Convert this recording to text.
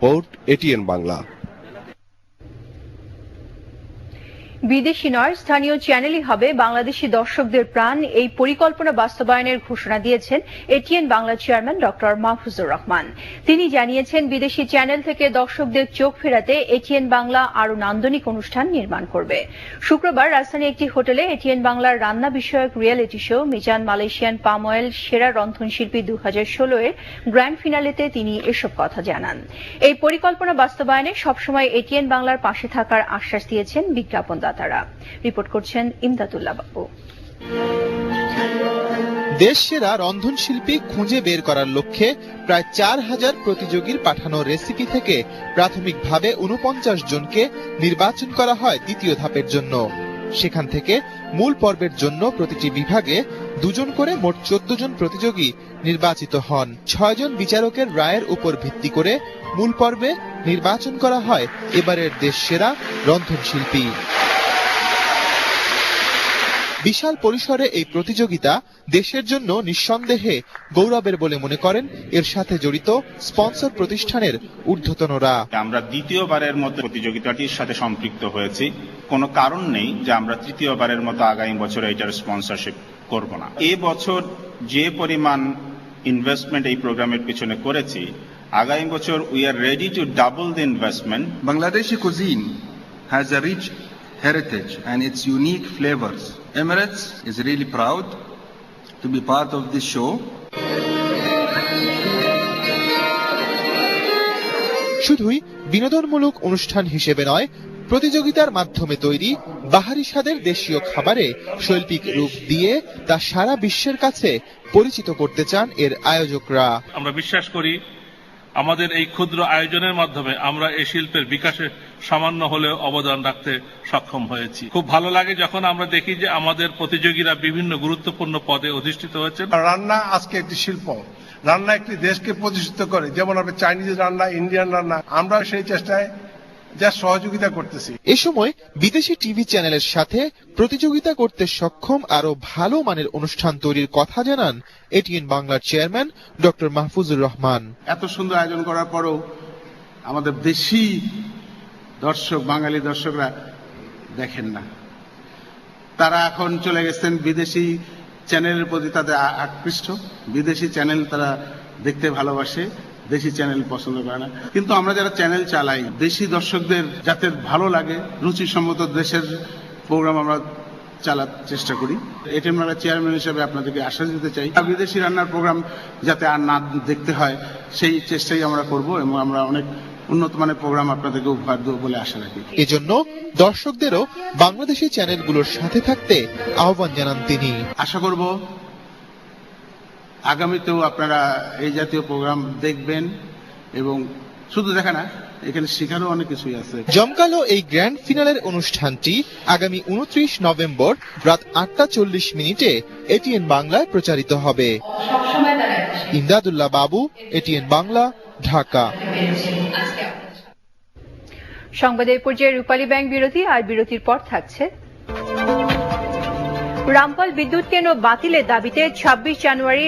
Report, ATN Bangla. বিদেশি নয়, স্থানীয় চ্যানেলই হবে বাংলাদেশি দর্শকদের প্রাণ, এই পরিকল্পনা বাস্তবায়নের ঘোষণা দিয়েছেন ATN Bangla chairman doctor Mahfuzur Rahman. তিনি জানিয়েছেন, বিদেশি চ্যানেল থেকে দর্শকদের চোখ ফেরাতে এটিএন বাংলা আরও নান্দনিক অনুষ্ঠান নির্মাণ করবে। শুক্রবার রাজধানীর একটি হোটেলে এটিএন বাংলার রান্না বিষয়ক reality show Mizan Malaysian palm oil সেরা রন্ধনশিল্পী 2016 এর গ্র্যান্ড ফিনালেতে তিনি এসব কথা জানান। এই পরিকল্পনা বাস্তবায়নে সবসময় এটিএন বাংলার পাশে থাকার আশ্বাস দিয়েছেন বিজ্ঞাপন। রিপোর্ট করছেন ইমদাদুল্লাহ বাবু। দেশ সেরা রন্ধনশিল্পী খুঁজে বের করার লক্ষ্যে প্রায় 4000 প্রতিযোগীর পাঠানো রেসিপি থেকে প্রাথমিকভাবে 49 জনকে নির্বাচন করা হয় দ্বিতীয় ধাপের জন্য। সেখান থেকে মূল পর্বের জন্য প্রতিটি বিভাগে 2 জন করে মোট 14 জন প্রতিযোগী নির্বাচিত হন। 6 জন বিচারকের রায়ের উপর ভিত্তি করে মূল পর্বে নির্বাচন করা হয় এবারের দেশ সেরা রন্ধনশিল্পী। বিশাল পরিসরে এই প্রতিযোগিতা দেশের জন্য নিঃসন্দেহে গৌরবের বলে মনে করেন এর সাথে জড়িত স্পন্সর প্রতিষ্ঠানের ঊর্ধ্বতনরা। আমরা দ্বিতীয়বারের মতো প্রতিযোগিতাটির সাথে সম্পৃক্ত হয়েছি। কোনো কারণ নেই যে আমরা তৃতীয়বারের মতো আগামী বছর এটার স্পন্সরশিপ করব না। এই বছর যে পরিমাণ ইনভেস্টমেন্ট এই প্রোগ্রামের পিছনে করেছি, আগামী বছর we are ready to double the investment. Bangladeshi cuisine has a rich heritage and its unique flavors. Emirates is really proud to be part of this show. শুধুই বিনোদনমূলক অনুষ্ঠান হিসেবে নয়, প্রতিযোগিতার মাধ্যমে তৈরি বাহারি স্বাদের দেশীয় খাবারে শৈল্পিক রূপ দিয়ে তা সারা বিশ্বের কাছে পরিচিত করতে চান এর আয়োজকরা। আমরা বিশ্বাস করি আমাদের এই ক্ষুদ্র আয়োজনের মাধ্যমে আমরা এই শিল্পের বিকাশে সামান্য হলেও অবদান রাখতে সক্ষম হয়েছি। খুব ভালো লাগে যখন আমরা দেখি যে আমাদের প্রতিযোগীরা বিভিন্ন গুরুত্বপূর্ণ পদে অধিষ্ঠিত হয়েছে। রান্না আজকে একটি শিল্প, রান্না একটি দেশকে প্রতিষ্ঠিত করে, যেমন হবে চাইনিজ রান্না, ইন্ডিয়ান রান্না। আমরা সেই চেষ্টায় যা সহযোগিতা করতেছি। এ সময় বিদেশি টিভি চ্যানেলের সাথে প্রতিযোগিতা করতে সক্ষম আরো ভালো মানের অনুষ্ঠান তৈরির কথা জানান এটিএন বাংলার চেয়ারম্যান ডক্টর মাহফুজুর রহমান। এত সুন্দর আয়োজন করার পরও আমাদের দেশি দর্শক, বাঙালি দর্শকরা দেখেন না। তারা এখন চলে গেছেন বিদেশি চ্যানেলের প্রতি, তাদের আকৃষ্ট। বিদেশি চ্যানেল তারা দেখতে ভালোবাসে, দেশি চ্যানেল পছন্দ করে না। কিন্তু আমরা যারা চ্যানেল চালাই, দেশি দর্শকদের যাতে ভালো লাগে, রুচিসম্মত দেশের প্রোগ্রাম আমরা চালার চেষ্টা করি। এটিএন বাংলা চেয়ারম্যান হিসেবে আপনাদেরকে আশ্বাস দিতে চাই, বিদেশি রান্নার প্রোগ্রাম যাতে আর না দেখতে হয় সেই চেষ্টাই আমরা করব, এবং আমরা অনেক উন্নত মানের প্রোগ্রাম আপনাদেরকে উপহার দেব বলে আশা রাখি। এজন্য দর্শকদেরও বাংলাদেশি চ্যানেলগুলোর সাথে থাকতে আহ্বান জানান তিনি। আশা করব আগামীতেও আপনারা এই জাতীয় প্রোগ্রাম দেখবেন, এবং শুধু দেখা না, এখানে শেখারও অনেক কিছুই আছে। জমকালো এই গ্র্যান্ড ফিনালের অনুষ্ঠানটি আগামী 29 নভেম্বর রাত 8:40 এটিএন বাংলায় প্রচারিত হবে। ইমদাদুল্লাহ বাবু, এটিএন বাংলা, ঢাকা। সংবাদের পর্যায়ে রূপালী ব্যাংক বিরতি, আর বিরতির পর থাকছে রামপাল বিদ্যুৎ কেন্দ্র বাতিলের দাবিতে 26 জানুয়ারি